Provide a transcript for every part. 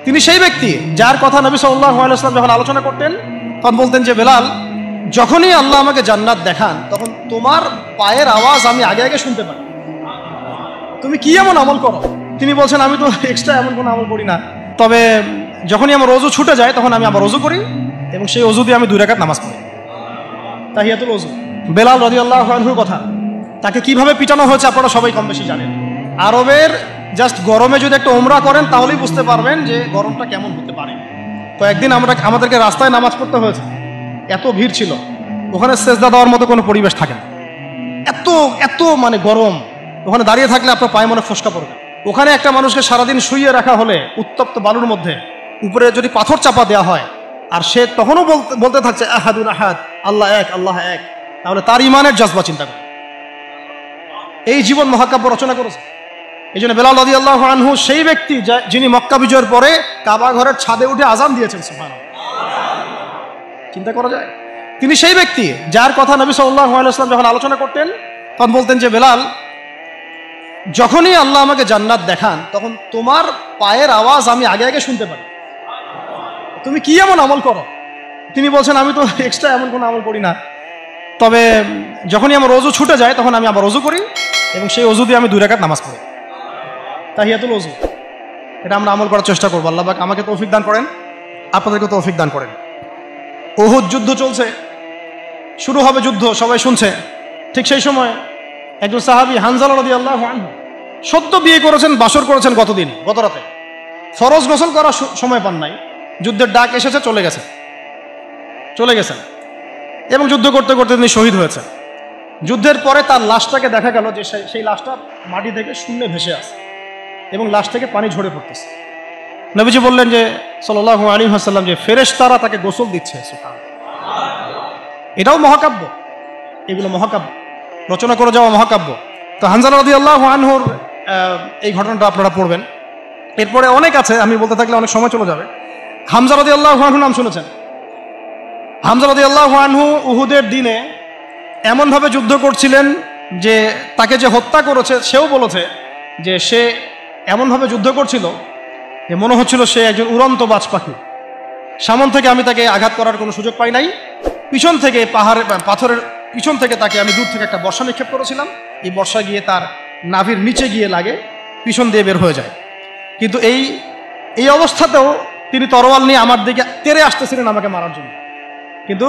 তিনি সেই ব্যক্তি যার কথা নবী সাল্লাল্লাহু আলাইহি ওয়াসাল্লাম যখন আলোচনা করতেন তখন বলতেন যে বেলাল, যখনই আল্লাহ আমাকে জান্নাত দেখান তখন তোমার পায়ের আওয়াজ আমি আগে আগে শুনতে পাই। তুমি কি এমন আমল করো? তিনি বলছেন, আমি তো এক্সট্রা এমন কোনো আমল করি না, তবে যখনই আমার ওযু ছুটে যায় তখন আমি আবার ওযু করি এবং সেই ওযু দিয়ে আমি 2 রাকাত নামাজ পড়ি, তাহিয়াতুল ওযু। বেলাল রাদিয়াল্লাহু আনহুর কথা, তাকে কিভাবে পিটানো হয়েছে আপনারা সবাই কম বেশি জানেন। আরবের জাস্ট গরমে যদি একটা ওমরা করেন তাহলেই বুঝতে পারবেন যে গরমটা কেমন হতে পারে। তো একদিন আমাদেরকে রাস্তায় নামাজ পড়তে হয়েছে, এত ভিড় ছিল, ওখানে সেজদা দেওয়ার মতো কোনো পরিবেশ থাকে না, এত এত মানে গরম। ওখানে দাঁড়িয়ে থাকলে আপনার পায়ে মনে ফসকা পড়বে। ওখানে একটা মানুষকে সারাদিন শুইয়ে রাখা হলে উত্তপ্ত বালুর মধ্যে উপরে যদি পাথর চাপা দেওয়া হয় আর সে তখনও বলতে থাকছে আহাদুন আহাদ, আল্লাহ এক, আল্লাহ এক, তাহলে তার ইমানের জজবা চিন্তা করে। এই জীবন মহাকাব্য রচনা করেছে। এই জন্য বেলাল রাদিয়াল্লাহু আনহু সেই ব্যক্তি যিনি মক্কা বিজয়ের পরে কাবা ঘরের ছাদে উঠে আজান দিয়েছেন। সুবহানাল্লাহ, চিন্তা করা যায়। তিনি সেই ব্যক্তি যার কথা নবী সাল্লাল্লাহু আলাইহি ওয়াসাল্লাম যখন আলোচনা করতেন তখন বলতেন যে বেলাল, যখনই আল্লাহ আমাকে জান্নাত দেখান তখন তোমার পায়ের আওয়াজ আমি আগে আগে শুনতে পাই। তুমি কি এমন আমল করো? তিনি বলছেন, আমি তো এক্সট্রা এমন কোনো আমল করি না, তবে যখনই আমার ওযু ছুটে যায় তখন আমি আবার ওযু করি এবং সেই ওযু দিয়ে আমি 2 রাকাত নামাজ পড়ি, তাহিয়াতুল ওযু। এটা আমরা আমল করার চেষ্টা করবো। আল্লাহ পাক আমাকে তৌফিক দান করেন, আপনাদেরকে তৌফিক দান করেন। উহুদ যুদ্ধ চলছে, শুরু হবে যুদ্ধ, সবাই শুনছে। ঠিক সেই সময় একজন সাহাবী হানজালা রাদিয়াল্লাহু আনহু সদ্য বিয়ে করেছেন, বাসর করেছেন গত রাতে, ফরজ গোসল করার সময় পান নাই, যুদ্ধের ডাক এসেছে, চলে গেছেন এবং যুদ্ধ করতে করতে তিনি শহীদ হয়েছেন। যুদ্ধের পরে তার লাশটাকে দেখা গেল যে সেই লাশটা মাটি থেকে শূন্যে ভেসে আসে এবং লাশ থেকে পানি ঝরে পড়তেছে। নবীজি বললেন যে সাল্লাল্লাহু আলাইহি ওয়াসাল্লাম যে ফেরেশতারা তাকে গোসল দিচ্ছে। এটাও মহাকাব্য, এগুলো মহাকাব্য, রচনা করে যাওয়া মহাকাব্য। তো হানজালা রাদিয়াল্লাহু আনহুর এই ঘটনাটা আপনারা পড়বেন। এরপরে অনেক আছে, আমি বলতে থাকলে অনেক সময় চলে যাবে। হামজা রাদিয়াল্লাহু আনহু নাম শুনেছেন? হামজা রাদিয়াল্লাহু আনহু উহুদের দিনে এমনভাবে যুদ্ধ করছিলেন যে তাকে যে হত্যা করেছে সেও বলেছে যে সে এমনভাবে যুদ্ধ করছিল যে মনে হচ্ছিল সে একজন উড়ন্ত বাজ পাখি। সামন থেকে আমি তাকে আঘাত করার কোনো সুযোগ পাই নাই, পিছন থেকে পাথরের পিছন থেকে তাকে আমি দূর থেকে একটা বর্ষা নিক্ষেপ করেছিলাম, এই বর্ষা গিয়ে তার নাভির নিচে গিয়ে লাগে, পিছন দিয়ে বের হয়ে যায়। কিন্তু এই অবস্থাতেও তিনি তরোয়াল নিয়ে আমার দিকে তেড়ে আসতেছিলেন আমাকে মারার জন্য, কিন্তু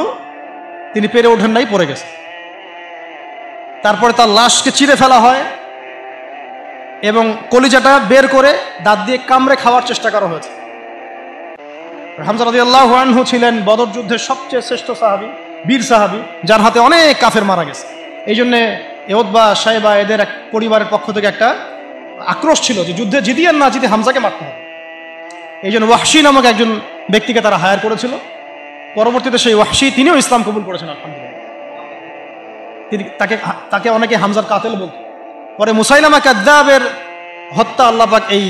তিনি পেরে ওঠেন নাই, পড়ে গেছে। তারপরে তার লাশকে চিরে ফেলা হয় এবং কলিজাটা বের করে দাঁত দিয়ে কামড়ে খাওয়ার চেষ্টা করা হয়েছে। হামজা রাদিয়াল্লাহু আনহু ছিলেন বদর যুদ্ধের সবচেয়ে শ্রেষ্ঠ সাহাবী, বীর সাহাবী, যার হাতে অনেক কাফের মারা গেছে। এই জন্যে উতবা, শাইবা এদের এক পরিবারের পক্ষ থেকে একটা আক্রোশ ছিল যে যুদ্ধে জিতিয়ে না জিতে হামজাকে মারতে হবে। এই জন্য ওয়াহশী নামক একজন ব্যক্তিকে তারা হায়ার করেছিল। পরবর্তীতে সেই ওয়াহশী তিনিও ইসলাম কবুল করেছেন আলহামদুলিল্লাহ। তাকে অনেকে হামজার কাতেল বলত। পরে মুসাইলামা কাযযাবের হত্যা আল্লাহ পাক এই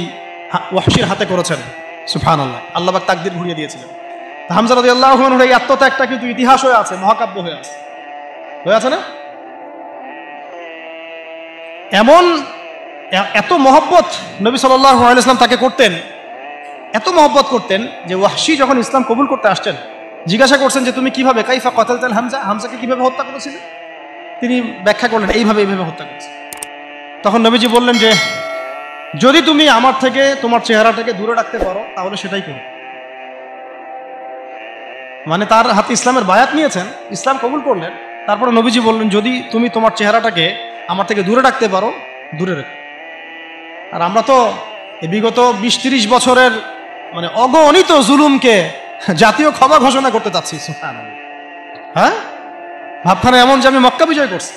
ওয়াহশীর হাতে করেছেন। সুবহানাল্লাহ, আল্লাহ পাক তাকদীর ঘুরিয়ে দিয়েছিলেন। হামজা রাদিয়াল্লাহু আনহুর এই আত্মত্যাগটা কিন্তু ইতিহাস হয়ে আছে, মহাকাব্য হয়ে আছে না? এমন এত মহব্বত নবী সাল্লাল্লাহু আলাইহি ওয়াসাল্লাম তাকে করতেন, এত মহব্বত করতেন যে ওয়াহশী যখন ইসলাম কবুল করতে আসছেন জিজ্ঞাসা করছেন যে তুমি কিভাবে কাইফা কতালতাল হামজা, হামজাকে কিভাবে হত্যা করেছিলে? তিনি ব্যাখ্যা করলেন এইভাবে হত্যা করেছে। তখন নবীজি বললেন যে যদি তুমি আমার থেকে তোমার চেহারাটাকে দূরে রাখতে পারো তাহলে সেটাই করো। মানে তার হাতে ইসলামের বায়াত নিয়েছেন, ইসলাম কবুল করলেন, তারপরে নবীজি বললেন যদি তুমি তোমার চেহারাটাকে আমার থেকে দূরে রাখতে পারো দূরে রেখো। আর আমরা তো বিগত 20-30 বছরের মানে অগণিত জুলুমকে জাতীয় ক্ষমা ঘোষণা করতে চাচ্ছি। হ্যাঁ, ভাবখানা এমন যে আমি মক্কা বিজয় করছি।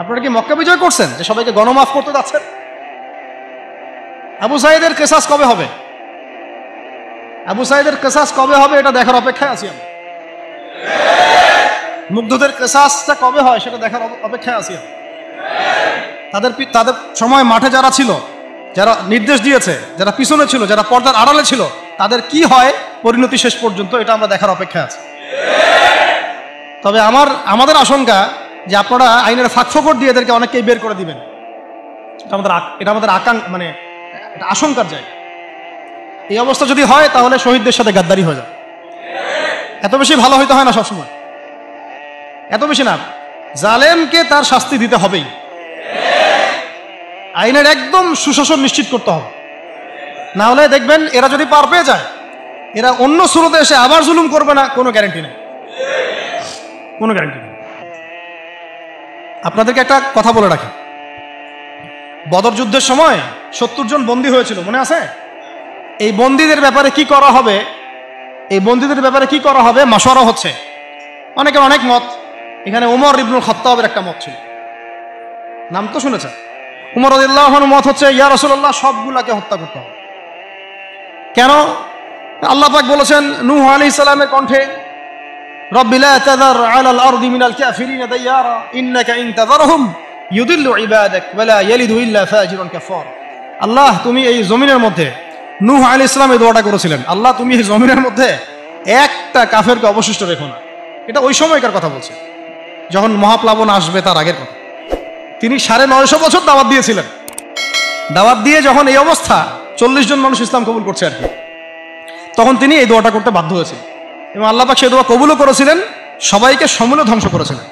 আপনারা কি মক্কা বিজয় করছেন যে সবাইকে গণমাফ করতে যাচ্ছেন? আবু সাঈদের কেসাস কবে হবে? আবু সাঈদের কেসাস কবে হবে এটা দেখার অপেক্ষায় আছি আমি। মুগ্ধদের কেসাসটা কবে হয় সেটা দেখার অপেক্ষায় আছি আমি। তাদের সময় মাঠে যারা ছিল, যারা নির্দেশ দিয়েছে, যারা পিছনে ছিল, যারা পর্দার আড়ালে ছিল, তাদের কি হয় পরিণতি শেষ পর্যন্ত এটা আমরা দেখার অপেক্ষায় আছি। তবে আমাদের আশঙ্কা যে আপনারা আইনের ফাঁকফোকর দিয়ে এদেরকে অনেককেই বের করে দিবেন, এটা আমাদের আশঙ্কার জায়গা। এই অবস্থা যদি হয় তাহলে শহীদদের সাথে গাদ্দারি হয়ে যায়। এত বেশি ভালো হইতে হয় না সবসময়, এত বেশি না। জালেমকে তার শাস্তি দিতে হবেই, আইনের একদম সুশাসন নিশ্চিত করতে হবে। না হলে দেখবেন এরা যদি পার পেয়ে যায়, এরা অন্য সুরতে এসে আবার জুলুম করবে না, কোনো গ্যারান্টি নেই, কোনো গ্যারান্টি নেই। আপনাদেরকে একটা কথা বলে রাখি, বদর যুদ্ধের সময় 70 জন বন্দী হয়েছিল, মনে আছে? এই বন্দীদের ব্যাপারে কি করা হবে, এই বন্দীদের ব্যাপারে কি করা হবে মাশওয়ারা হচ্ছে, অনেকের অনেক মত। এখানে উমর ইবনুল খাত্তাবের একটা মত ছিল, নাম তো শুনেছেন। উমর রাদিয়াল্লাহু আনহুর মত হচ্ছে, ইয়া রাসূলুল্লাহ, সবগুলাকে হত্যা করতে হবে। কেন? আল্লাহ পাক বলেছেন নূহ আলাইহিস সালামের কণ্ঠে, রব্বি লা তাযার আলাল আরদি মিনাল কাফিরিনা দাইয়ারা ইন্নাকা ইন তাযারহুম ইউদিল্লু ইবাদাক ওয়া লা ইয়ালিদু ইল্লা ফাজিরান কাফার। আল্লাহ, তুমি এই জমিনের মধ্যে, নূহ আলাইহিস সালাম এই দোয়াটা করেছিলেন, আল্লাহ তুমি এই জমিনের মধ্যে একটা কাফেরকে অবশিষ্ট রেখো না। এটা ওই সময়কার কথা বলছে, যখন মহাপ্লাবন আসবে তার আগের কথা। তিনি 950 বছর দাওয়াত দিয়েছিলেন। দাওয়াত দিয়ে যখন এই অবস্থা, 40 জন মানুষ ইসলাম কবুল করছে আর কি, তখন তিনি এই দোয়াটা করতে বাধ্য হয়েছিলেন এবং আল্লাহ পাক সেই দোয়া কবুলও করেছিলেন, সবাইকে সমূলে ধ্বংস করেছিলেন।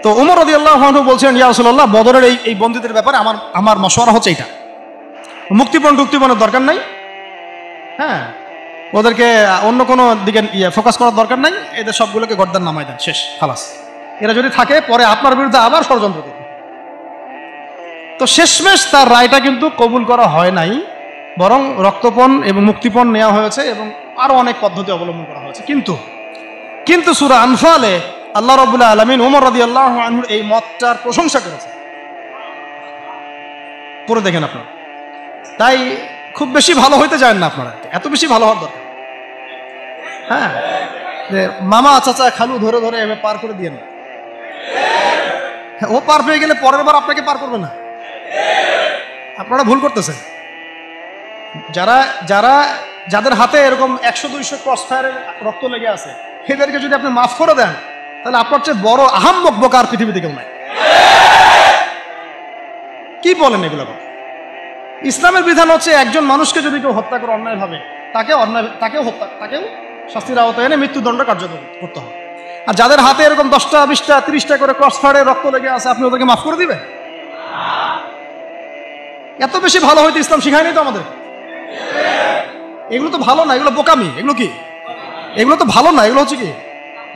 তো উমর রাদিয়াল্লাহু আনহু বলছেন, ইয়া রাসূলুল্লাহ, বদরের এই বন্দীদের ব্যাপারে আমার মাশওয়ারা হচ্ছে এটা, মুক্তিপণের দরকার নাই। হ্যাঁ, ওদেরকে অন্য কোনো দিকে ফোকাস করার দরকার নাই, এদের সবগুলোকে গর্দান নামাই দেন, শেষ, খালাস। এরা যদি থাকে পরে আপনার বিরুদ্ধে আবার ষড়যন্ত্র করবে। তো শেষমেশ তার রায়টা কিন্তু কবুল করা হয় নাই, বরং রক্তপণ এবং মুক্তিপণ নেওয়া হয়েছে এবং আরো অনেক পদ্ধতি অবলম্বন করা হয়েছে। কিন্তু সূরা আনফালে আল্লাহ রাব্বুল আলামিন ওমর রাদিয়াল্লাহু আনহুর এই মতটার প্রশংসা করেছে, পড়ে দেখেন আপনারা। তাই খুব বেশি ভালো হইতে চান না আপনারা, এত বেশি ভালো হওয়ার দরকার। হ্যাঁ, যে মামা চাচা খালু ধরে ধরে এভাবে পার করে দিয়ে না, ও পার পেয়ে গেলে পরের বার আপনাকে পার করবে না। আপনারা ভুল করতেছেন। যাদের হাতে এরকম 100-200 ক্রস ফায়ারের রক্ত লেগে আছে, এদেরকে যদি আপনি মাফ করে দেন, তাহলে আপনার চেয়ে বড় আহাম্মক বোকা আর পৃথিবীতে কেউ নাই। কি বলেন এগুলো? ইসলামের বিধান হচ্ছে একজন মানুষকে যদি কেউ হত্যা করে অন্যায়ভাবে, তাকেও শাস্তির আওতায় এনে মৃত্যুদণ্ড কার্যকর করতে হবে। আর যাদের হাতে এরকম 10টা 20টা 30টা করে ক্রস ফায়ারের রক্ত লেগে আছে, আপনি ওদেরকে মাফ করে দিবেন? এত বেশি ভালো হইতে ইসলাম শিখায়নি তো আমাদের। এগুলো তো ভালো না, এগুলো বোকামি। এগুলো কি? এগুলো তো ভালো না, এগুলো হচ্ছে কি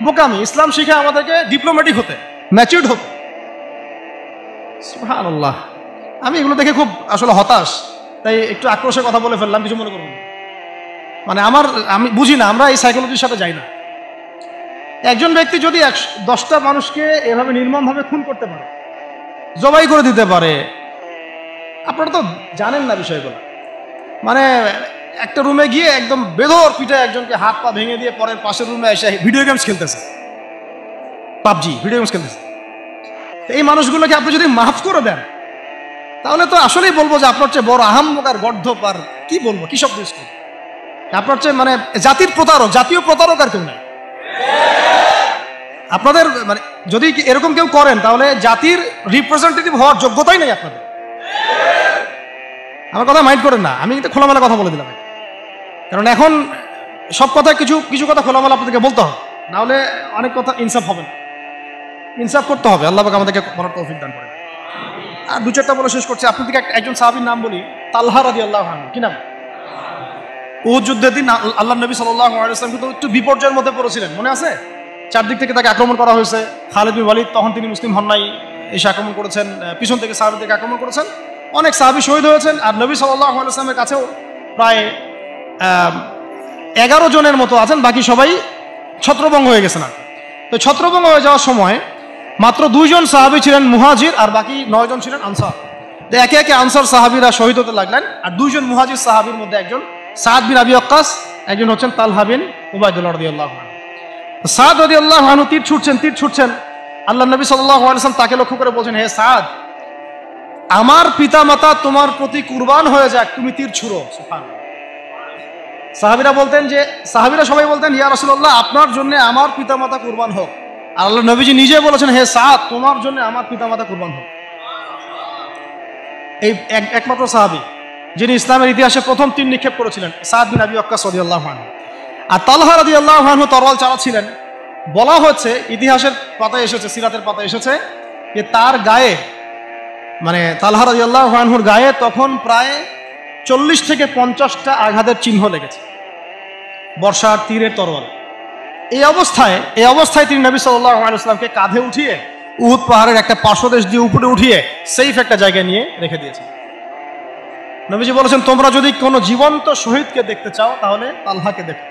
বোকামি। ইসলাম শিখায় আমাদেরকে ডিপ্লোম্যাটিক হতে, ম্যাচিউরড হতে। সুবহানাল্লাহ। আমি এগুলো দেখে খুব আসলে হতাশ, তাই একটু আক্রোশের কথা বলে ফেললাম, কিছু মনে করুন। মানে আমি বুঝি না, আমরা এই সাইকোলজির সাথে যাই না। একজন ব্যক্তি যদি 10টা মানুষকে এভাবে নির্মমভাবে খুন করতে পারে, জবাই করে দিতে পারে, আপনারা তো জানেন না বিষয়গুলো। মানে একটা রুমে গিয়ে একদম বেধর পিঠে একজনকে হাত পা ভেঙে দিয়ে পরের পাশের রুমে এসে ভিডিও গেমস খেলতেছে, পাবজি ভিডিও গেমস খেলতেছে। এই মানুষগুলোকে আপনি যদি মাফ করে দেন, তাহলে তো আসলেই বলবো যে আপনার চেয়ে বড় আহাম্মক আর গর্ধপ আর কি বলবো, কি শব্দ ইউজ করবো, আপনার চেয়ে মানে জাতির প্রতারক, জাতীয় প্রতারক আর কেউ নাই। আপনাদের মানে যদি এরকম কেউ করেন, তাহলে জাতির রিপ্রেজেন্টেটিভ হওয়ার যোগ্যতাই নেই আপনাদের। আমার কথা মাইন্ড করেন না, আমি কিন্তু খোলামেলা কথা বলে দিলাম। কারণ এখন সব কথা কিছু কথা খোলামেলা আপনাদেরকে বলতে হবে, না হলে অনেক কথা ইনসাফ হবে না। ইনসাফ করতে হবে, আল্লাহ পাক আমাদেরকে বলার তৌফিক দান করেন। আর 2-4টা বলে শেষ করছি। আপনাদেরকে একজন সাহাবীর নাম বলি, তালহা রাদিয়াল্লাহু আনহু। কি নাম? উহুদ যুদ্ধের দিন আল্লাহ নবী সাল্লাল্লাহু আলাইহি ওয়াসাল্লাম কিন্তু একটু বিপর্যয়ের মধ্যে পড়েছিলেন, মনে আছে? চারদিক থেকে তাকে আক্রমণ করা হয়েছে। খালিদ বিন ওয়ালিদ তখন তিনি মুসলিম হন নাই, এসে আক্রমণ করেছেন, পিছন থেকে সাহাবীদেরকে আক্রমণ করেছেন, অনেক সাহাবী শহীদ হয়েছেন। আর নবী সাল্লাল্লাহু আলাইহি ওয়াসাল্লামের কাছেও প্রায় 11 জনের মতো আছেন, বাকি সবাই ছত্রভঙ্গ হয়ে গেছেন। তো ছত্রভঙ্গ হয়ে যাওয়ার সময় মাত্র 2 জন সাহাবী ছিলেন মুহাজির, আর বাকি 9 জন ছিলেন আনসার। তো একে একে আনসার সাহাবীরা শহীদ হতে লাগলেন, আর 2 জন মুহাজির সাহাবীর মধ্যে একজন সাদ বিন আবি ওয়াক্কাস, একজন হচ্ছেন তালহা বিন উবাইদুল্লাহ রাদিয়াল্লাহু আনহু। সাদ রাদিয়াল্লাহু আনহু তীর ছুটছেন। আল্লাহ নবী সাল্লাল্লাহু আলাইহি ওয়াসাল্লাম তাকে লক্ষ্য করে বলছেন, হে সাদ, আমার পিতামাতা তোমার প্রতি কুরবান হয়ে যাক, তুমি তীর ছুড়ো। সুবহানাল্লাহ। সাহাবীরা সবাই বলতেন, ইয়া রাসূলুল্লাহ, আপনার জন্য আমার পিতামাতা কুরবান হোক। আর আল্লাহ নবীজি নিজে বলেছেন, হে সাদ, তোমার জন্য আমার পিতামাতা কুরবান হোক। এই একমাত্র সাহাবী যিনি ইসলামের ইতিহাসে প্রথম তীর নিক্ষেপ করেছিলেন, সাদ বিন আবি ওয়াক্কাস রাদিয়াল্লাহু আনহু। আর তালহা রাদিয়াল্লাহু আনহু তরোয়াল চালাচ্ছিলেন। বলা হচ্ছে, ইতিহাসের পাতায় এসেছে, সিরাতের পাতায় এসেছে যে তার গায়ে, মানে তালহা রাদিয়াল্লাহু আনহুর গায়ে তখন প্রায় 40 থেকে 50টা আঘাতের চিহ্ন লেগেছে বর্ষার তীরের তরোয়াল। এই অবস্থায় তিনি নবী সাল্লাল্লাহু আলাইহি ওয়াসাল্লামকে কাঁধে উঠিয়ে উহুদ পাহাড়ের একটা পার্শ্বদেশ দিয়ে উপরে উঠিয়ে সেফ একটা জায়গায় নিয়ে রেখে দিয়েছেন। নবীজি বলেছেন, তোমরা যদি কোনো জীবন্ত শহীদকে দেখতে চাও তাহলে তালহাকে দেখো।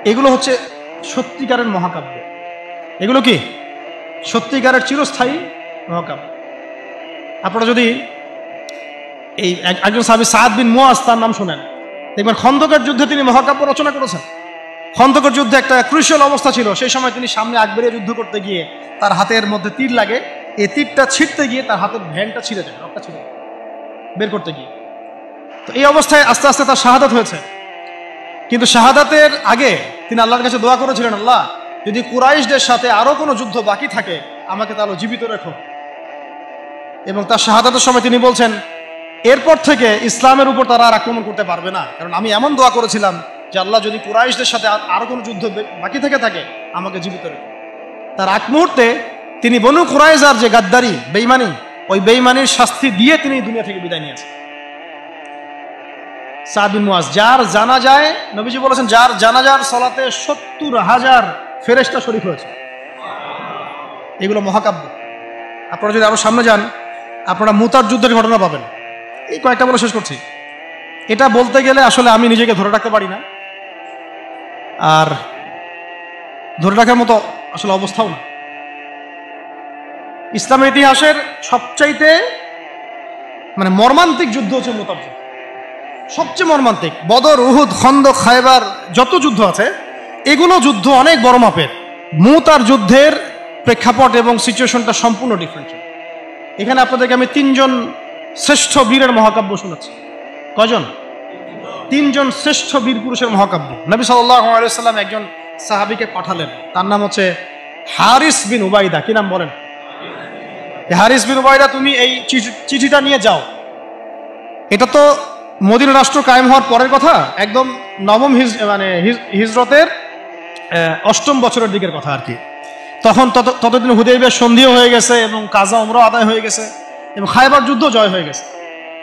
এগুলো হচ্ছে সত্যিকারের মহাকাব্য। এগুলো কি সত্যিকারের চিরস্থায়ী মহাকাব্য। আপনারা যদি এই একজন সাহাবী সাদ বিন মুআজ, তার নাম শোনেন, দেখবেন খন্দকের যুদ্ধে তিনি মহাকাব্য রচনা করেছেন। খন্দকের যুদ্ধে একটা ক্রুশিয়াল অবস্থা ছিল, সেই সময় তিনি সামনে আগ বেরিয়ে যুদ্ধ করতে গিয়ে তার হাতের মধ্যে তীর লাগে। এই তীরটা ছিঁড়তে গিয়ে তার হাতের ভ্যানটা ছিঁড়ে যায়, রক্তটা ছিঁড়ে যায় বের করতে গিয়ে। তো এই অবস্থায় আস্তে আস্তে তার শাহাদাত হয়েছে। কিন্তু শাহাদাতের আগে তিনি আল্লাহর কাছে দোয়া করেছিলেন, আল্লাহ, যদি কুরাইশদের সাথে আরো কোনো যুদ্ধ বাকি থাকে আমাকে তাহলে জীবিত রেখো। এবং তার শাহাদাতের সময় তিনি বলছেন, এরপর থেকে ইসলামের উপর তারা আর আক্রমণ করতে পারবে না, কারণ আমি এমন দোয়া করেছিলাম যে আল্লাহ, যদি কুরাইশদের সাথে আরো কোনো যুদ্ধ বাকি থেকে থাকে আমাকে জীবিত রেখো। তার আগ মুহূর্তে তিনি বনু কুরাইজার যে গাদ্দারি, বেঈমানি, ওই বেঈমানির শাস্তি দিয়ে তিনি দুনিয়া থেকে বিদায় নিয়েছেন। সাদ বিন মুআজ, যার জানাজায় নবীজি বলেছেন, যার জানাজার সালাতে 70,000 ফেরেশতা শরীক হয়েছে। এগুলো মহাকাব্য। আপনারা যদি আরো সামনে যান, আপনারা মুতার যুদ্ধের ঘটনা পাবেন। এই কয়েকটা বলে শেষ করছি। এটা বলতে গেলে আসলে আমি নিজেকে ধরে রাখতে পারি না, আর ধরে রাখার মতো আসলে অবস্থাও না। ইসলামের ইতিহাসের সবচাইতে মানে মর্মান্তিক যুদ্ধ হচ্ছে মুতার যুদ্ধ, সবচেয়ে মর্মান্তিক। বদর, উহুদ, খন্দক, খায়বার যত যুদ্ধ আছে এগুলো যুদ্ধ অনেক বড় মাপের। মুতার যুদ্ধের প্রেক্ষাপট এবং সিচুয়েশনটা সম্পূর্ণ ডিফারেন্ট। এখানে আপনাদেরকে আমি 3 জন শ্রেষ্ঠ বীরের মহাকাব্য শোনাচ্ছি। কয়জন? 3 জন শ্রেষ্ঠ বীর পুরুষের মহাকাব্য। নবী সাল্লাল্লাহু আলাইহি ওয়াসাল্লাম একজন সাহাবীকে পাঠালেন, তার নাম হচ্ছে হারিস বিন উবাইদা। কি নাম বলেন? হারিস বিন উবাইদা, তুমি এই চিঠিটা নিয়ে যাও। এটা তো মদিনা রাষ্ট্র কায়েম হওয়ার পরের কথা, একদম নবম হিজরতের 8ম বছরের দিকের কথা আর কি। তখন ততদিন হুদাইবিয়ার সন্ধিও হয়ে গেছে এবং কাজা উমরা আদায় হয়ে গেছে এবং খায়বার যুদ্ধ জয় হয়ে গেছে।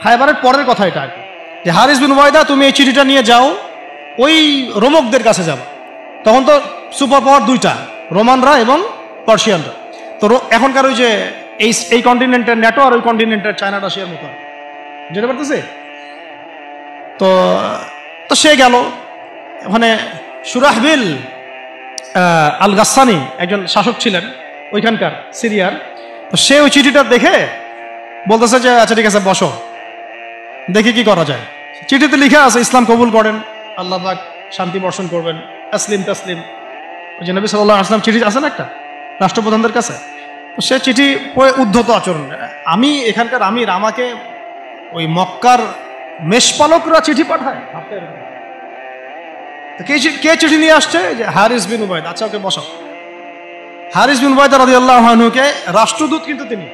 খায়বারের পরের কথা এটা আর কি, যে হারিস বিন উবাইদা, তুমি এই চিঠিটা নিয়ে যাও, ওই রোমকদের কাছে যাবে। তখন তো সুপার পাওয়ার 2টা, রোমানরা এবং পার্সিয়ানরা। তো এখনকার ওই যে এই কন্টিনেন্টের ন্যাটো আর ওই কন্টিনেন্টের চায়না রাশিয়ার মতো যেতে পারতেছে। তো সে গেল ওখানে। সুরাহবিল আল গাসসানি একজন শাসক ছিলেন ওইখানকার সিরিয়ার। তো সে ওই চিঠিটা দেখে বলতেছে যে আচ্ছা ঠিক আছে, বসো, দেখি কি করা যায়। চিঠিতে লিখা আছে, ইসলাম কবুল করেন, আল্লাহ পাক শান্তি বর্ষণ করবেন, আসলিম তাসলিম। ওই যে নবী সাল্লাল্লাহু আলাইহি ওয়াসাল্লাম চিঠি আছে না একটা রাষ্ট্রপ্রধানদের কাছে, তো সে চিঠি পড়ে উদ্ধত আচরণ। আমি এখানকার আমির, আমাকে ওই মক্কার মেষপালকরা চিঠি পাঠায়? কে চিঠি নিয়ে আসছে? যে হারিস বিন উবাইদা। আচ্ছা, ওকে বসাও। হারিস বিন উবাইদা রাদিয়াল্লাহু আনহুকে, রাষ্ট্রদূত কিন্তু তিনি,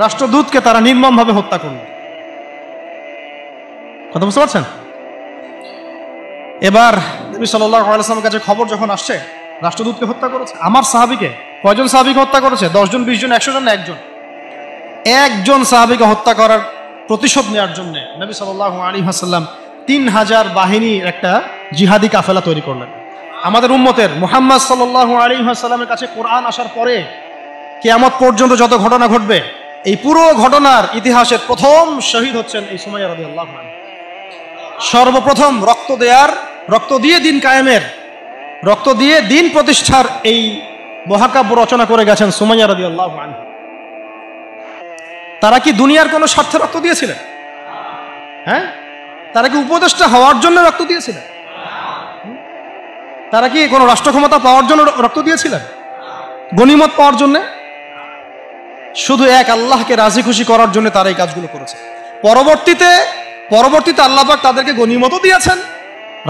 রাষ্ট্রদূতকে তারা নির্মমভাবে হত্যা করল। কথা বুঝতে পারছেন? এবার নবী সাল্লাল্লাহু আলাইহি ওয়াসাল্লামের কাছে খবর যখন আসছে রাষ্ট্রদূতকে হত্যা করেছে, আমার সাহাবীকে, কয়জন সাহাবীকে হত্যা করেছে? 10 জন, 20 জন, 100 জন না একজন সাহাবীকে হত্যা করার প্রতিশোধ নেওয়ার জন্য নবী সাল্লাল্লাহু আলাইহি ওয়াসাল্লাম 3000 বাহিনীর একটা জিহাদি কাফেলা তৈরি করলেন। আমাদের উম্মতের মুহাম্মদ সাল্লাল্লাহু আলাইহি ওয়াসাল্লামের কাছে কোরআন আসার পরে কিয়ামত পর্যন্ত যত ঘটনা ঘটবে, এই পুরো ঘটনার ইতিহাসের প্রথম শহীদ হচ্ছেন এই সুমাইয়া রাদিয়াল্লাহু আনহা। সর্বপ্রথম রক্ত দিয়ে দিন কায়েমের, রক্ত দিয়ে দিন প্রতিষ্ঠার এই মহাকাব্য রচনা করে গেছেন সুমাইয়া রাদিয়াল্লাহু আনহা। তারা কি দুনিয়ার কোনো স্বার্থে রক্ত দিয়েছিলেন? হ্যাঁ, তারা কি উপদেষ্টা হওয়ার জন্য রক্ত দিয়েছিলেন? তারা কি কোনো রাষ্ট্র ক্ষমতা পাওয়ার জন্য রক্ত দিয়েছিলেন? গনিমত পাওয়ার জন্য? শুধু এক আল্লাহকে রাজি খুশি করার জন্য তারা এই কাজগুলো করেছে। পরবর্তীতে আল্লাহ পাক তাদেরকে গনিমতও দিয়েছেন,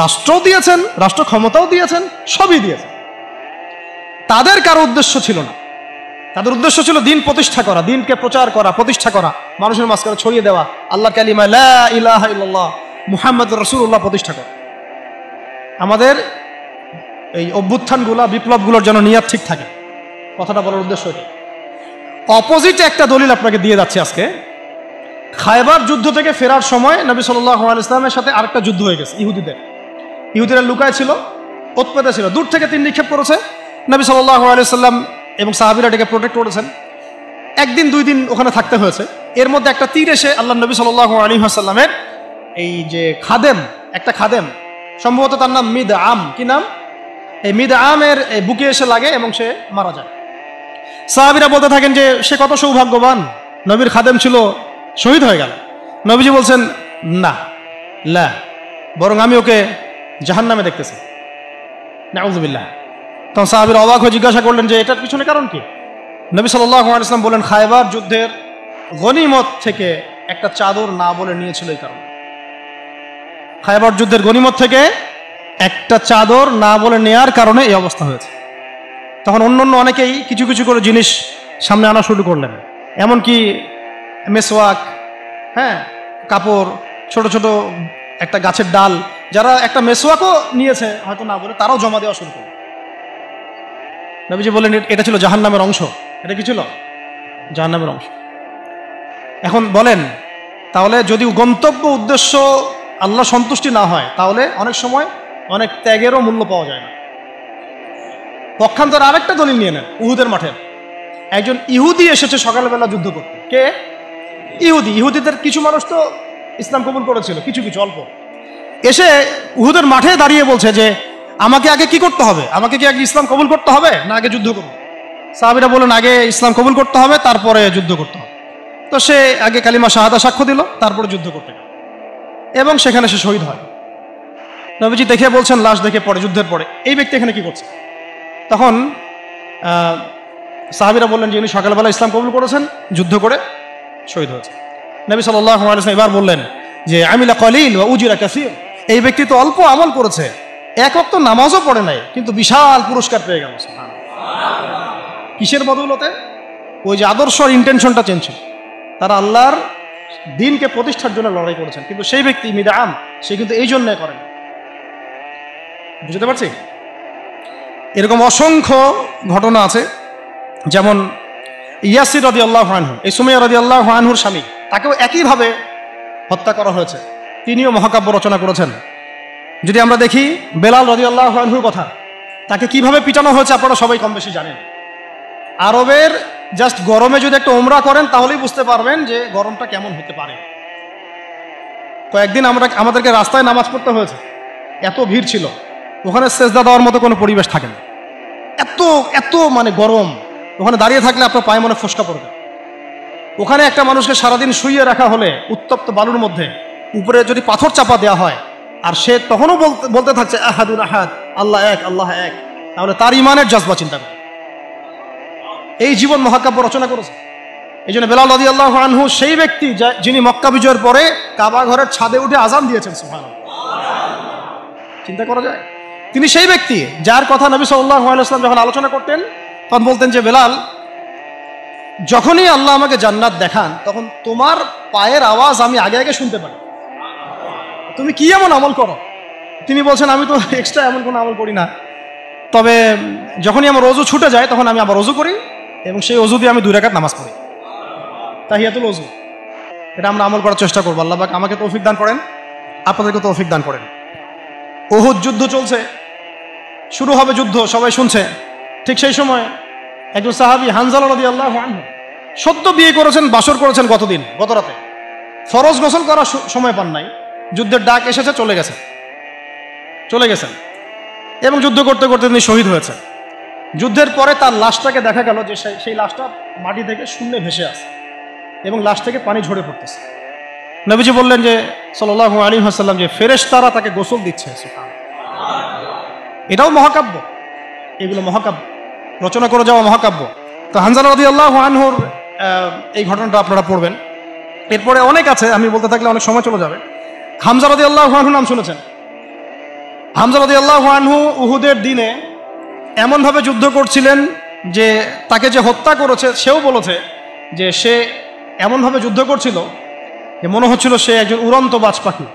রাষ্ট্রও দিয়েছেন, রাষ্ট্র ক্ষমতাও দিয়েছেন, সবই দিয়েছেন। তাদের কারো উদ্দেশ্য ছিল না, তাদের উদ্দেশ্য ছিল দিন প্রতিষ্ঠা করা, দিনকে প্রচার করা, প্রতিষ্ঠা করা, মানুষের মাঝখানে ছড়িয়ে দেওয়া আল্লাহ কালিমা লা ইলাহা ইল্লাল্লাহ মুহাম্মাদুর রাসূলুল্লাহ প্রতিষ্ঠা করা। আমাদের এই অভ্যুত্থানগুলা, বিপ্লবগুলোর যেন নিয়াত ঠিক থাকে, কথাটা বলার উদ্দেশ্য এটাই। অপোজিটে একটা দলিল আপনাকে দিয়ে যাচ্ছে আজকে। খায়বার যুদ্ধ থেকে ফেরার সময় নবী সাল্লাল্লাহু আলাইহি ওয়াসাল্লামের সাথে আরেকটা যুদ্ধ হয়ে গেছে। ইহুদিরা লুকায় ছিল, ওৎপেতে ছিল, দূর থেকে তীর নিক্ষেপ করেছে। নবী সাল্লাল্লাহু আলাইহি ওয়াসাল্লাম এবং সাহাবীরা এটাকে প্রোটেক্ট করেছেন। একদিন দুই দিন ওখানে থাকতে হয়েছে। এর মধ্যে একটা তীর এসে আল্লাহ নবী সাল্লাল্লাহু আলাইহি ওয়াসাল্লামের এই যে খাদেম, একটা খাদেম, সম্ভবত তার নাম মিদআম, কি নাম, এই মিদআমের বুকে এসে লাগে এবং সে মারা যায়। সাহাবীরা বলতে থাকেন যে সে কত সৌভাগ্যবান, নবীর খাদেম ছিল, শহীদ হয়ে গেল। নবীজি বলছেন না, লা, বরং আমি ওকে জাহান্নামে দেখতেছি, নাউযুবিল্লাহ। তখন সাহাবীরা অবাক হয়ে জিজ্ঞাসা করলেন যে এটার পিছনে কারণ কি? নবী সাল্লাল্লাহু আলাইহি ওয়াসাল্লাম বলেন খায়বার যুদ্ধের গনিমত থেকে একটা চাদর না বলে নিয়েছিল এই কারণে। খায়বার যুদ্ধের গনিমত থেকে একটা চাদর না বলে নেয়ার কারণে এই অবস্থা হয়েছে। তখন অন্য অনেকেই কিছু কিছু করে জিনিস সামনে আনা শুরু করলেন, এমনকি মেসওয়াক, হ্যাঁ, কাপড়, ছোট ছোট একটা গাছের ডাল, যারা একটা মেসওয়াকও নিয়েছে হয়তো না বলে, তারাও জমা দেওয়া শুরু করল। নবীজি বললেন এটা ছিল জাহান্নামের অংশ। এটা কি ছিল? জাহান্নামের অংশ। এখন বলেন, তাহলে যদি গন্তব্য উদ্দেশ্য আল্লাহ সন্তুষ্টি না হয়, তাহলে অনেক সময় অনেক ত্যাগেরও মূল্য পাওয়া যায় না। পক্ষান্তর আরেকটা দলিল নিয়ে নেন, উহুদের মাঠে একজন ইহুদি এসেছে সকালবেলা যুদ্ধ করতে। কে? ইহুদি। ইহুদিদের কিছু মানুষ তো ইসলাম কবুল করেছিল, কিছু কিছু অল্প, এসে উহুদের মাঠে দাঁড়িয়ে বলছে যে আমাকে আগে কি করতে হবে, আমাকে কি আগে ইসলাম কবুল করতে হবে না আগে যুদ্ধ করবো? সাহাবীরা বলেন আগে ইসলাম কবুল করতে হবে, তারপরে যুদ্ধ করতে হবে। তো সে আগে কালিমা শাহাদা সাক্ষ্য দিল, তারপরে যুদ্ধ করতে গেল এবং সেখানে সে শহীদ হয়। নবীজি দেখে বলছেন, লাশ দেখে পরে, যুদ্ধের পরে, এই ব্যক্তি এখানে কি করছে? তখন সাহাবীরা বললেন যে ইনি সকালবেলা ইসলাম কবুল করেছেন, যুদ্ধ করে শহীদ হয়েছে। নবী সাল্লাল্লাহু আলাইহি ওয়াসাল্লাম এবার বললেন যে আমিলা কলিল ওয়া উজিরা কাসীর, এই ব্যক্তি তো অল্প আমল করেছে, এক ওয়াক্ত নামাজও পড়ে নাই, কিন্তু বিশাল পুরস্কার পেয়ে গেল। সুবহানাল্লাহ। কিসের বদৌলতে? ওই যে আদর্শ ইন্টেনশনটা চেঞ্জ ছিল, তারা আল্লাহর দিনকে প্রতিষ্ঠার জন্য লড়াই করেছেন, কিন্তু সেই ব্যক্তি মিদআম, সে কিন্তু এই জন্য করেন। বুঝতে পারছি? এরকম অসংখ্য ঘটনা আছে। যেমন ইয়াসির রাদিয়াল্লাহু আনহু, এই সুমাইয়া রাদিয়াল্লাহু আনহুর স্বামী, তাকেও একইভাবে হত্যা করা হয়েছে। তিনিও মহাকাব্য রচনা করেছেন। যদি আমরা দেখি বেলাল রাদিয়াল্লাহু আনহুর কথা, তাকে কিভাবে পিটানো হয়েছে আপনারা সবাই কম বেশি জানেন। আরবের জাস্ট গরমে যদি একটা উমরা করেন তাহলেই বুঝতে পারবেন যে গরমটা কেমন হতে পারে। কয়েকদিন আমাদেরকে রাস্তায় নামাজ পড়তে হয়েছে, এত ভিড় ছিল, ওখানে সেজদা দেওয়ার মতো কোনো পরিবেশ থাকে না, এত এত মানে গরম। ওখানে দাঁড়িয়ে থাকলে আপনার পায়ে মনে ফোসকা পড়বে। ওখানে একটা মানুষকে সারাদিন শুইয়ে রাখা হলে উত্তপ্ত বালুর মধ্যে, উপরে যদি পাথর চাপা দেওয়া হয়, আর সে তখনও বলতে থাকছে আহাদুন আহাদ, আল্লাহ এক, আল্লাহ এক, তাহলে তার ইমানের জজবা চিন্তা করে। এই জীবন মহাকাব্য রচনা করেছে। এই জন্য বেলাল রাদিয়াল্লাহু আনহু সেই ব্যক্তি যিনি মক্কা বিজয়ের পরে কাবা ঘরের ছাদে উঠে আজান দিয়েছেন। সুবহানাল্লাহ। চিন্তা করা যায়? তিনি সেই ব্যক্তি যার কথা নবী সাল্লাল্লাহু আলাইহি ওয়াসাল্লাম যখন আলোচনা করতেন তখন বলতেন যে বেলাল, যখনই আল্লাহ আমাকে জান্নাত দেখান তখন তোমার পায়ের আওয়াজ আমি আগে আগে শুনতে পারি। তুমি কি এমন আমল করো? তিনি বলছেন আমি তো এক্সট্রা এমন কোনো আমল করি না, তবে যখনই আমার ওযু ছুটে যায় তখন আমি আবার ওযু করি এবং সেই ওযু দিয়ে আমি 2 রাকাত নামাজ পড়ি, তাহিয়াতুল ওযু। এটা আমরা আমল করার চেষ্টা করবো। আল্লাহ পাক আমাকে তৌফিক দান করেন, আপনাদেরকে তৌফিক দান করেন। উহুদ যুদ্ধ চলছে, শুরু হবে যুদ্ধ, সবাই শুনছে। ঠিক সেই সময় একজন সাহাবী হানজালা রাদিয়াল্লাহু আনহু সদ্য বিয়ে করেছেন, বাসর করেছেন গত রাতে, ফরজ গোসল করার সময় পান নাই, যুদ্ধের ডাক এসেছে, চলে গেছেন এবং যুদ্ধ করতে করতে তিনি শহীদ হয়েছেন। যুদ্ধের পরে তার লাশটাকে দেখা গেল যে সেই লাশটা মাটি থেকে শূন্যে ভেসে আছে এবং লাশ থেকে পানি ঝরে পড়তেছে। নবীজি বললেন যে সাল্লাল্লাহু আলাইহি ওয়াসাল্লাম যে ফেরেশতারা তাকে গোসল দিচ্ছে। এটাও মহাকাব্য, এগুলো মহাকাব্য, রচনা করে যাওয়া মহাকাব্য। তো হানজালা রাদিয়াল্লাহু আনহুর এই ঘটনাটা আপনারা পড়বেন। এরপরে অনেক আছে, আমি বলতে থাকলে অনেক সময় চলে যাবে। হামজা রাদিয়াল্লাহু আনহু নাম শুনেছেন? হামজা রাদিয়াল্লাহু আনহু উহুদের দিনে এমনভাবে যুদ্ধ করছিলেন যে তাকে যে হত্যা করেছে সেও বলেছে যে সে এমনভাবে যুদ্ধ করছিল যে মনে হচ্ছিল সে একজন উড়ন্ত বাজ পাখি।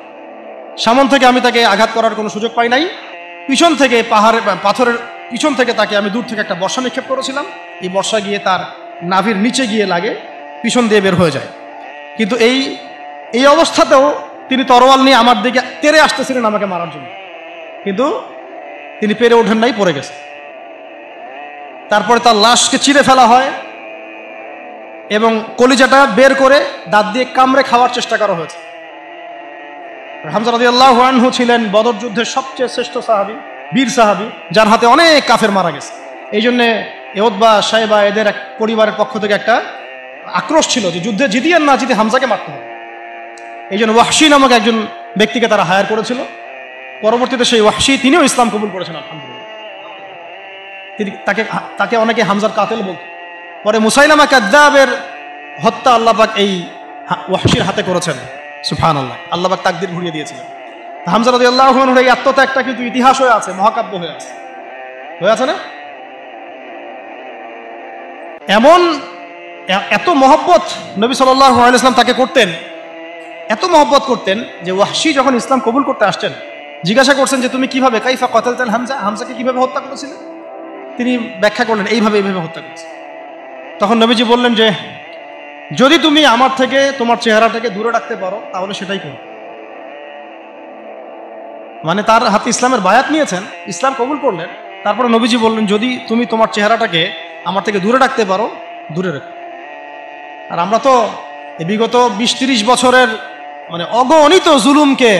সামন থেকে আমি তাকে আঘাত করার কোনো সুযোগ পাই নাই, পিছন থেকে পাথরের পিছন থেকে তাকে আমি দূর থেকে একটা বর্ষা নিক্ষেপ করেছিলাম, এই বর্ষা গিয়ে তার নাভির নিচে গিয়ে লাগে, পিছন দিয়ে বের হয়ে যায়। কিন্তু এই অবস্থাতেও তিনি তরোয়াল নিয়ে আমার দিকে তেড়ে আসতেছিলেন আমাকে মারার জন্য, কিন্তু তিনি পেরে ওঠেন নাই, পড়ে গেছে। তারপরে তার লাশকে চিরে ফেলা হয় এবং কলিজাটা বের করে দাঁত দিয়ে কামড়ে খাওয়ার চেষ্টা করা হয়েছে। হামজা রাদিয়াল্লাহু আনহু ছিলেন বদর যুদ্ধের সবচেয়ে শ্রেষ্ঠ সাহাবী, বীর সাহাবী, যার হাতে অনেক কাফের মারা গেছে। এই জন্যে উতবা, শাইবা এদের এক পরিবারের পক্ষ থেকে একটা আক্রোশ ছিল যে যুদ্ধে জিতি আর না জিতে হামজাকে মারতে হবে। এই জন্য ওয়াহশী নামক একজন ব্যক্তিকে তারা হায়ার করেছিল। পরবর্তীতে সেই ওয়াহশী তিনিও ইসলাম কবুল করেছেন আলহামদুলিল্লাহ। তাকে অনেকে হামজার কাতেল বলত। পরে মুসাইলামা কাযযাবের হত্যা আল্লাহ পাক এই ওয়াহশীর হাতে করেছেন। সুবহানাল্লাহ, আল্লাহ পাক তাকদীর ঘুরিয়ে দিয়েছিলেন। হামজা রাদিয়াল্লাহু আনহুর এই আত্মত্যাগটা কিন্তু ইতিহাস হয়ে আছে, মহাকাব্য হয়ে আছে না? এমন এত মহব্বত নবী সাল্লাল্লাহু আলাইহি ওয়াসাল্লাম তাকে করতেন, এত মহব্বত করতেন যে ওয়াহশী যখন ইসলাম কবুল করতে আসছেন জিজ্ঞাসা করছেন যে তুমি কিভাবে, কাইফা কতালতাল হামজা, হামজাকে কিভাবে হত্যা করেছিলেন? তিনি ব্যাখ্যা করলেন এইভাবে হত্যা করেছে। তখন নবীজি বললেন যে যদি তুমি আমার থেকে তোমার চেহারাটাকে দূরে রাখতে পারো তাহলে সেটাই করো। মানে তার হাতে ইসলামের বায়াত নিয়েছেন, ইসলাম কবুল করলেন, তারপরে নবীজি বললেন যদি তুমি তোমার চেহারাটাকে আমার থেকে দূরে রাখতে পারো দূরে রেখো। আর আমরা তো বিগত 20-30 বছরের মানে অগণিত জুলুমকে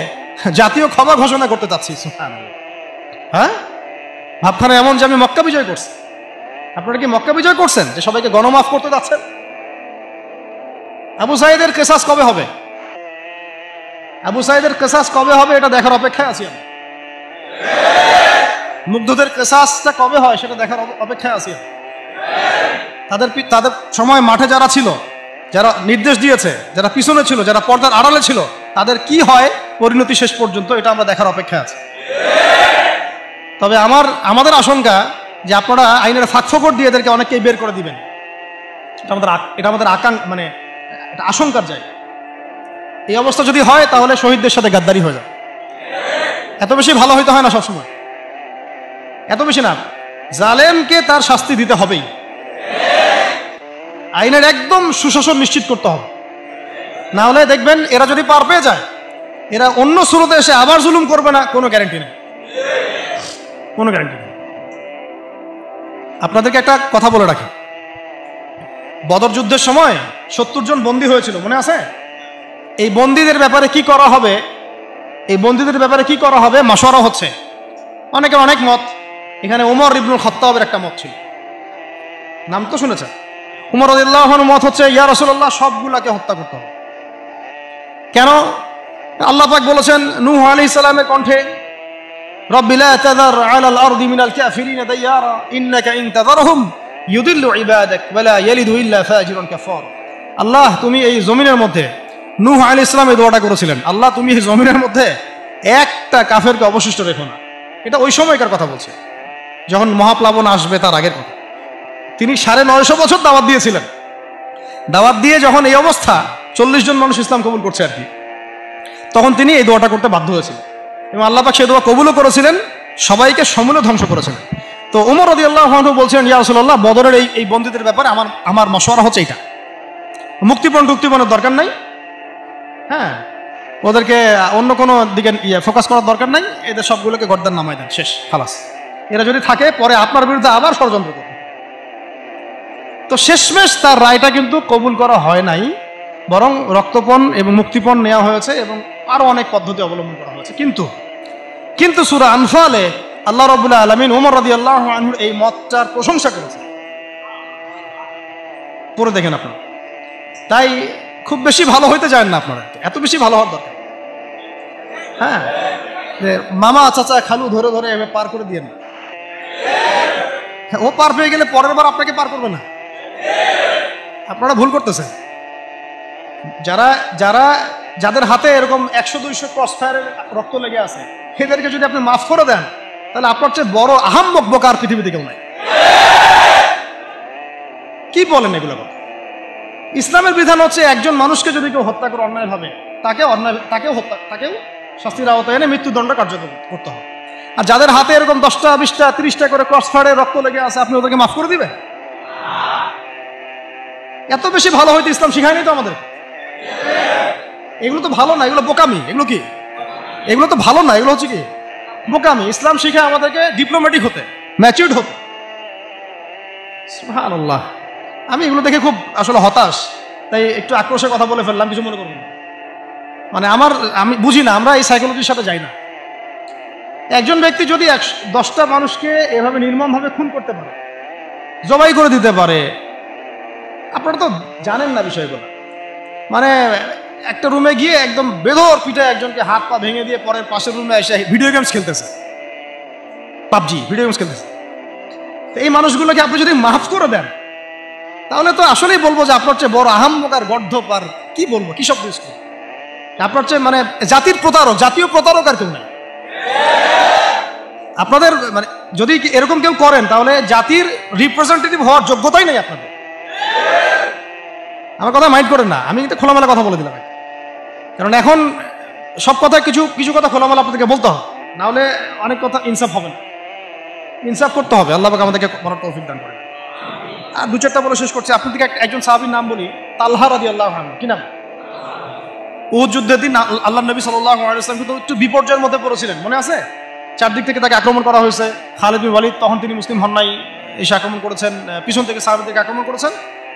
জাতীয় ক্ষমা ঘোষণা করতে চাচ্ছি। হ্যাঁ, ভাবখানা এমন যে আমি মক্কা বিজয় করছি। আপনারা কি মক্কা বিজয় করছেন যে সবাইকে গণমাফ করতে যাচ্ছেন? আবু সাঈদের কেসাস কবে হবে? আবু সাঈদের কেসাস কবে হবে এটা দেখার অপেক্ষায় আছি আমি। মুগ্ধদের কেসাসটা কবে হয় সেটা দেখার অপেক্ষায় আছি আমি। তাদের সময় মাঠে যারা ছিল, যারা নির্দেশ দিয়েছে, যারা পিছনে ছিল, যারা পর্দার আড়ালে ছিল, তাদের কি হয় পরিণতি শেষ পর্যন্ত এটা আমরা দেখার অপেক্ষায় আছি। তবে আমাদের আশঙ্কা যে আপনারা আইনের ফাঁকফোকর দিয়ে এদেরকে অনেককেই বের করে দিবেন, এটা আমাদের মানে এটা আশঙ্কার জায়গা। এই অবস্থা যদি হয় তাহলে শহীদদের সাথে গাদ্দারি হয়ে যায়। এত বেশি ভালো হইতে হয় না সবসময়, এত বেশি না। জালেমকে তার শাস্তি দিতে হবেই, আইনের একদম সুশাসন নিশ্চিত করতে হবে। না হলে দেখবেন এরা যদি পার পেয়ে যায়, এরা অন্য সুরতে এসে আবার জুলুম করবে না, কোনো গ্যারান্টি নেই, কোনো গ্যারান্টি নেই। আপনাদেরকে একটা কথা বলে রাখি, বদর যুদ্ধের সময় 70 জন বন্দী হয়েছিল, মনে আছে? এই বন্দীদের ব্যাপারে কি করা হবে, মাশওয়ারা হচ্ছে, অনেকের অনেক মত। এখানে ওমর ইবনুল খাত্তাবের একটা মত ছিল, নাম তো শুনেছেন। ওমর রাদিয়াল্লাহু আনহু মত হচ্ছে ইয়া রাসূলুল্লাহ সবগুলাকে হত্যা করতে হবে। কেন? আল্লাহ পাক বলেছেন নূহ আলাইহিস সালামের কণ্ঠে, রব্বি লা তাযার আলাল আরদি মিনাল কাফিরিনা দাইয়ারা ইন্নাকা ইন তাযারহুম ইউদিল্লু ইবাদাক ওয়া লা ইয়ালিদু ইল্লা ফাজিরুন কাফার। আল্লাহ তুমি এই জমিনের মধ্যে, নূহ আলাইহিস সালাম এই দোয়াটা করেছিলেন, আল্লাহ তুমি এই জমিনের মধ্যে একটা কাফেরকে অবশিষ্ট রেখো না। এটা ওই সময়কার কথা বলছে, যখন মহাপ্লাবন আসবে তার আগের কথা। তিনি 950 বছর দাওয়াত দিয়েছিলেন। দাওয়াত দিয়ে যখন এই অবস্থা, 40 জন মানুষ ইসলাম কবুল করছে আর কি, তখন তিনি এই দোয়াটা করতে বাধ্য হয়েছিলেন এবং আল্লাহ পাক সেই দোয়া কবুলও করেছিলেন, সবাইকে সমূলে ধ্বংস করেছিলেন। তো ওমর রাদিয়াল্লাহু আনহু বলছেন ইয়া রাসূলুল্লাহ বদরের এই বন্দীদের ব্যাপারে আমার মাশওয়ারা হচ্ছে এটা, মুক্তিপণের দরকার নাই। হ্যাঁ, ওদেরকে অন্য কোনো দিকে ফোকাস করার দরকার নাই, এদের সবগুলোকে গর্দান নামায় দেন, শেষ, খালাস। এরা যদি থাকে পরে আপনার বিরুদ্ধে আবার ষড়যন্ত্র করবে। তো শেষমেশ তার রায়টা কিন্তু কবুল করা হয় নাই, বরং রক্তপণ এবং মুক্তিপণ নেওয়া হয়েছে এবং আরো অনেক পদ্ধতি অবলম্বন করা হয়েছে। কিন্তু সূরা আনফালে আল্লাহ রাব্বুল আলামিন ওমর রাদিয়াল্লাহু আনহুর এই মতটার প্রশংসা করেছেন, পড়ে দেখেন আপনারা। তাই খুব বেশি ভালো হইতে চান না আপনারা, এত বেশি ভালো হওয়ার দরকার। হ্যাঁ, মামা চাচা খালু ধরে ধরে এভাবে পার করে দিয়ে না, ও পার পেয়ে গেলে পরের বার আপনাকে পার করবে না। আপনারা ভুল করতেছেন। যাদের হাতে এরকম 100-200 ক্রস ফায়ারের রক্ত লেগে আছে, এদেরকে যদি আপনি মাফ করে দেন তাহলে আপনার চেয়ে বড় আহাম্মক বোকা আর পৃথিবীতে কেউ নাই। কি বলেন এগুলো কথা? ইসলামের বিধান হচ্ছে একজন মানুষকে যদি কেউ হত্যা করে অন্যায়ভাবে, তাকেও শাস্তির আওতায় এনে মৃত্যুদণ্ড কার্যকর করতে হবে। আর যাদের হাতে এরকম 10টা 20টা 30টা করে ক্রস ফায়ারে রক্ত লেগে আছে, আপনি ওদেরকে মাফ করে দিবেন? এত বেশি ভালো হয়তো ইসলাম শিখায়নি তো আমাদের। এগুলো তো ভালো না, এগুলো বোকামি। এগুলো কি? এগুলো তো ভালো না, এগুলো হচ্ছে কি বোকামি। ইসলাম শিখায় আমাদেরকে ডিপ্লোম্যাটিক হতে, ম্যাচিউরড হতে। সুবহানাল্লাহ। আমি এগুলো দেখে খুব আসলে হতাশ, তাই একটু আক্রোশের কথা বলে ফেললাম, কিছু মনে করবেন না। মানে আমি বুঝি না, আমরা এই সাইকোলজির সাথে যাই না। একজন ব্যক্তি যদি 10টা মানুষকে এভাবে নির্মমভাবে খুন করতে পারে, জবাই করে দিতে পারে, আপনারা তো জানেন না বিষয়গুলো। মানে একটা রুমে গিয়ে একদম বেধর পিঠে একজনকে হাত পা ভেঙে দিয়ে পরের পাশের রুমে এসে ভিডিও গেমস খেলতেছে, পাবজি ভিডিও গেমস খেলতেছে। এই মানুষগুলোকে আপনি যদি মাফ করে দেন, তাহলে তো আসলেই বলবো যে আপনার চেয়ে বড় আহাম্মক আর গর্ধপ আর কি বলবো, কি শব্দ ইউজ করবো, আপনার চেয়ে মানে জাতির প্রতারক, জাতীয় প্রতারক আর কেউ নাই। আপনাদের মানে যদি এরকম কেউ করেন, তাহলে জাতির রিপ্রেজেন্টেটিভ হওয়ার যোগ্যতাই নেই আপনাদের। আমার কথা মাইন্ড করেন না, আমি কিন্তু খোলামেলা কথা বলে দিলাম। কারণ এখন সব কথা কিছু কথা খোলামেলা আপনাদেরকে বলতে হবে, না হলে অনেক কথা ইনসাফ হবে না। ইনসাফ করতে হবে, আল্লাহ পাক আমাদেরকে বলার তৌফিক দান করেন। আর 2-4টা বলে শেষ করছি। আপনাদেরকে একজন সাহাবীর নাম বলি, তালহা রাদিয়াল্লাহু আনহু। কি নাম? উহুদ যুদ্ধের দিন আল্লাহ নবী সাল্লাল্লাহু আলাইহি ওয়াসাল্লাম কিন্তু একটু বিপর্যয়ের মধ্যে পড়েছিলেন, মনে আছে? চারদিক থেকে তাকে আক্রমণ করা হয়েছে। খালিদ বিন ওয়ালিদ তখন তিনি মুসলিম হন নাই, এসে আক্রমণ করেছেন, পিছন থেকে সাহাবীদেরকে আক্রমণ করেছেন,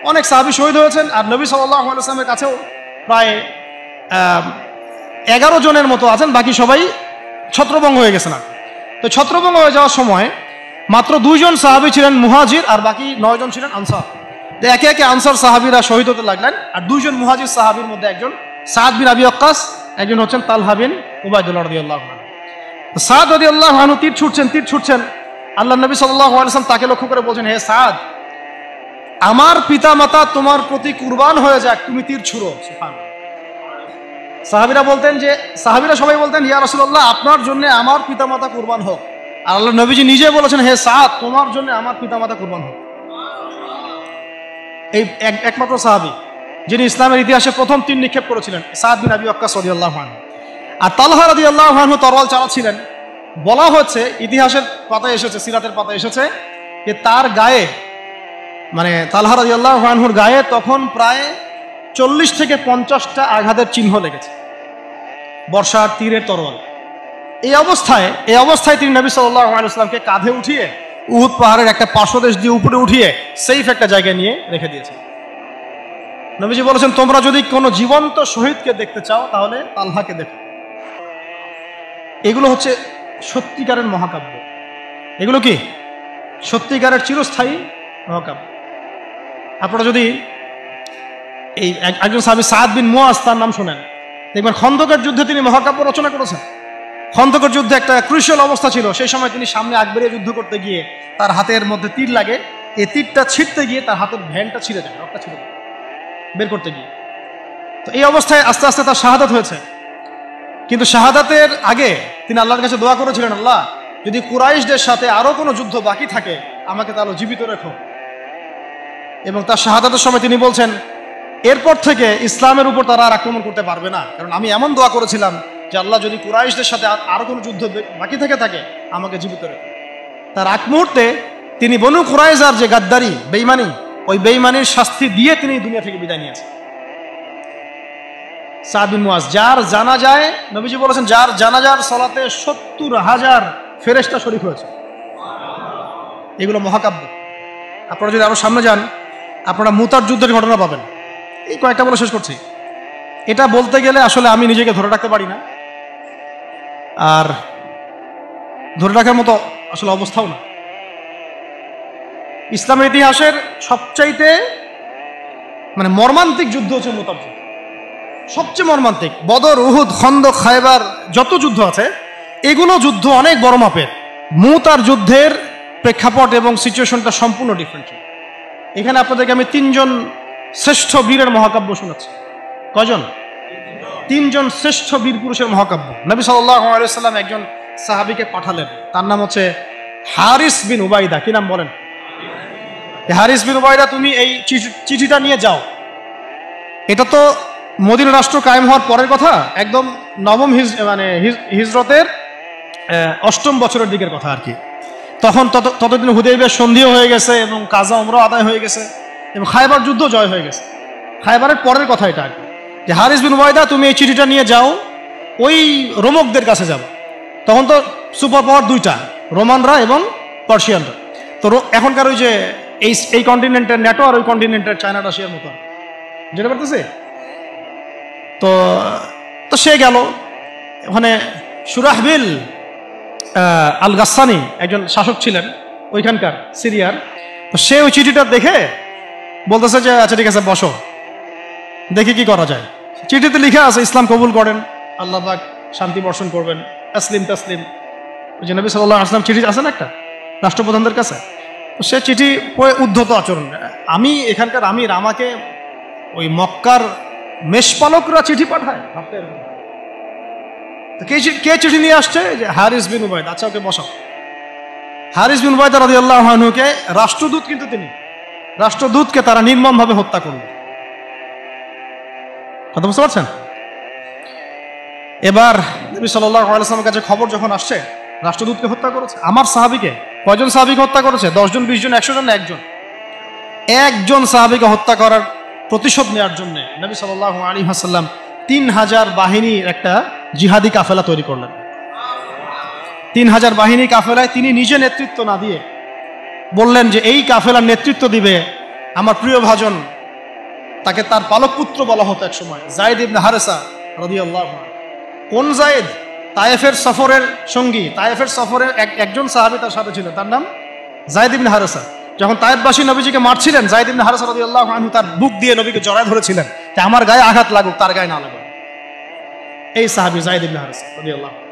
অনেক সাহাবী শহীদ হয়েছেন। আর নবী সাল্লাল্লাহু আলাইহি ওয়াসাল্লামের কাছেও প্রায় 11 জনের মতো আছেন, বাকি সবাই ছত্রভঙ্গ হয়ে গেছেন। তো ছত্রভঙ্গ হয়ে যাওয়ার সময় মাত্র 2 জন সাহাবী ছিলেন মুহাজির, আর বাকি 9 জন ছিলেন আনসার। তো একে একে আনসার সাহাবীরা শহীদ হতে লাগলেন। আর 2 জন মুহাজির সাহাবীর মধ্যে একজন সাদ বিন আবি ওয়াক্কাস, একজন হচ্ছেন তালহা বিন উবাইদুল্লাহ রাদিয়াল্লাহু আনহু। সাদ রাদিয়াল্লাহু আনহু তীর ছুটছেন। আল্লাহ নবী সাল্লাল্লাহু আলাইহি ওয়াসাল্লাম তাকে লক্ষ্য করে বলছেন, হে সাদ, আমার পিতামাতা তোমার প্রতি কুরবান হয়ে যাক, তুমি তীর ছুঁড়ো। সুবহানাল্লাহ। সাহাবীরা সবাই বলতেন, ইয়া রাসূলুল্লাহ, আপনার জন্য আমার পিতামাতা কুরবান হোক। আর আল্লাহ নবীজি নিজে বলেছেন, হে সাদ, তোমার জন্য আমার পিতামাতা কুরবান হোক। এই একমাত্র সাহাবী যিনি ইসলামের ইতিহাসে প্রথম তীর নিক্ষেপ করেছিলেন, সাদ বিন আবি ওয়াক্কাস রাদিয়াল্লাহু আনহু। আর তালহা রাদিয়াল্লাহু আনহু তরোয়াল চালাচ্ছিলেন। বলা হচ্ছে, ইতিহাসের পাতায় এসেছে, সিরাতের পাতায় এসেছে যে তার গায়ে, মানে তালহা রাদিয়াল্লাহু আনহুর গায়ে তখন প্রায় 40 থেকে 50টা আঘাতের চিহ্ন লেগেছে, বর্ষার তীরের তরোয়াল। এই অবস্থায় তিনি নবী সাল্লাল্লাহু আলাইহি ওয়াসাল্লামকে কাঁধে উঠিয়ে উহুদ পাহাড়ের একটা পার্শ্বদেশ দিয়ে উপরে উঠিয়ে সেফ একটা জায়গায় নিয়ে রেখে দিয়েছে। নবীজি বলেছেন, তোমরা যদি কোনো জীবন্ত শহীদকে দেখতে চাও, তাহলে তালহাকে দেখো। এগুলো হচ্ছে সত্যিকারের মহাকাব্য। এগুলো কি সত্যিকারের চিরস্থায়ী মহাকাব্য। আপনারা যদি এই একজন সাহাবী সাদ বিন মুআজ, তার নাম শোনেন, দেখবেন খন্দকের যুদ্ধে তিনি মহাকাব্য রচনা করেছেন। খন্দকের যুদ্ধে একটা ক্রুশিয়াল অবস্থা ছিল, সেই সময় তিনি সামনে আগ বেরিয়ে যুদ্ধ করতে গিয়ে তার হাতের মধ্যে তীর লাগে। এই তীরটা ছিঁড়তে গিয়ে তার হাতের ভ্যানটা ছিঁড়ে যায়, রক্তটা ছিঁড়ে যায় বের করতে গিয়ে। তো এই অবস্থায় আস্তে আস্তে তার শাহাদাত হয়েছে। কিন্তু শাহাদাতের আগে তিনি আল্লাহর কাছে দোয়া করেছিলেন, আল্লাহ, যদি কুরাইশদের সাথে আরো কোনো যুদ্ধ বাকি থাকে, আমাকে তাহলে জীবিত রেখো। এবং তার শাহাদাতের সময় তিনি বলছেন, এরপর থেকে ইসলামের উপর তারা আর আক্রমণ করতে পারবে না, কারণ আমি এমন দোয়া করেছিলাম যে আল্লাহ, যদি কুরাইশদের সাথে আরো কোনো যুদ্ধ বাকি থেকে থাকে, আমাকে জীবিত রেখো। তার আগ মুহূর্তে তিনি বনু কুরাইজার যে গাদ্দারি, বেঈমানি, ওই বেঈমানির শাস্তি দিয়ে তিনি দুনিয়া থেকে বিদায় নিয়েছেন। সাদ বিন মুআজ, যার জানাজায় নবীজি বলেছেন, যার জানাজার সালাতে 70,000 ফেরেশতা শরীক হয়েছে। এগুলো মহাকাব্য। আপনারা যদি আরো সামনে যান, আপনারা মুতার যুদ্ধের ঘটনা পাবেন। এই কয়েকটা বলে শেষ করছি। এটা বলতে গেলে আসলে আমি নিজেকে ধরে রাখতে পারি না, আর ধরে রাখার মতো আসলে অবস্থাও না। ইসলামের ইতিহাসের সবচাইতে মানে মর্মান্তিক যুদ্ধ হচ্ছে মুতার যুদ্ধ, সবচেয়ে মর্মান্তিক। বদর, উহুদ, খন্দক, খায়বার, যত যুদ্ধ আছে, এগুলো যুদ্ধ অনেক বড় মাপের। মুতার যুদ্ধের প্রেক্ষাপট এবং সিচুয়েশনটা সম্পূর্ণ ডিফারেন্ট। এখানে আপনাদেরকে আমি 3 জন শ্রেষ্ঠ বীরের মহাকাব্য শোনাচ্ছি। কয়জন? 3 জন শ্রেষ্ঠ বীর পুরুষের মহাকাব্য। নবী সাল্লাল্লাহু আলাইহি ওয়াসাল্লাম একজন সাহাবীকে পাঠালেন, তার নাম হচ্ছে হারিস বিন উবাইদা। কি নাম বলেন? হারিস বিন উবাইদা তুমি এই চিঠিটা নিয়ে যাও। এটা তো মদিনা রাষ্ট্র কায়েম হওয়ার পরের কথা, একদম নবম হিজরতের 8ম বছরের দিকের কথা আর কি। তখন ততদিন হুদাইবিয়ার সন্ধিও হয়ে গেছে এবং কাজা উমরা আদায় হয়ে গেছে এবং খায়বার যুদ্ধ জয় হয়ে গেছে। খায়বারের পরের কথা এটা আর কি, যে হারিস বিন উবাইদা তুমি এই চিঠিটা নিয়ে যাও, ওই রোমকদের কাছে যাবো। তখন তো সুপার পাওয়ার দুইটা, রোমানরা এবং পার্সিয়ানরা। তো এখনকার ওই যে এই কন্টিনেন্টের ন্যাটো আর ওই কন্টিনেন্টের চায়না রাশিয়ার মতো, যেটা পারতেছে। তো তো সে গেল ওখানে। সুরাহবিল আল গাসসানি একজন শাসক ছিলেন ওইখানকার সিরিয়ার। তো সে ওই চিঠিটা দেখে বলতেছে যে আচ্ছা ঠিক আছে বসো, দেখি কি করা যায়। চিঠিতে লিখে আছে ইসলাম কবুল করেন, আল্লাহ পাক শান্তি বর্ষণ করবেন, তাসলিম তাসলিম। ওই যে নবী সাল্লাল্লাহু আলাইহি ওয়াসাল্লাম চিঠি আছে না একটা রাষ্ট্রপ্রধানদের কাছে, তো সে চিঠি পড়ে উদ্ধত আচরণ। আমি এখানকার আমির, আমাকে ওই মক্কার মেষপালকরা চিঠি পাঠায়? কে চিঠি নিয়ে আসছে? যে হারিস বিন উবাইদা। আচ্ছা ওকে বসাও। হারিস বিন উবাইদা রাদিয়াল্লাহু আনহুকে রাষ্ট্রদূত, কিন্তু তিনি রাষ্ট্রদূতকে তারা নির্মমভাবে হত্যা করলো। কথা বুঝতে পারছেন? এবার নবী সাল্লাল্লাহু আলাইহি ওয়াসাল্লামের কাছে খবর যখন আসছে রাষ্ট্রদূতকে হত্যা করেছে, আমার সাহাবীকে, কয়জন সাহাবীকে হত্যা করেছে? 10 জন, 20 জন, 100 জন? একজন সাহাবীকে হত্যা করার প্রতিশোধ নেওয়ার জন্য নবী সাল্লাল্লাহু আলাইহি ওয়াসাল্লাম 3000 বাহিনীর একটা জিহাদি কাফেলা তৈরি করলেন। 3000 বাহিনী কাফেলায় তিনি নিজে নেতৃত্ব না দিয়ে বললেন যে এই কাফেলার নেতৃত্ব দিবে আমার প্রিয় ভাজন, তাকে তার পালক পুত্র বলা হতো এক সময়, যায়েদ ইবনে হারেসা রাদিয়াল্লাহু আনহু। কোন যায়েদ? তায়েফের সফরের সঙ্গী, তায়েফের সফরের একজন সাহাবী তার সাথে ছিল, তার নাম যায়েদ ইবনে হারেসা। যখন তায়েফবাসী নবীজিকে মারছিলেন, যায়েদ ইবনে হারেসা রাদিয়াল্লাহু আনহু তার বুক দিয়ে নবীকে জড়ায় ধরেছিলেন যে আমার গায়ে আঘাত লাগুক, তার গায়ে না লাগুক। এই সাহাবী যায়েদ ইবনে হারেসা রাদিয়াল্লাহু আনহু।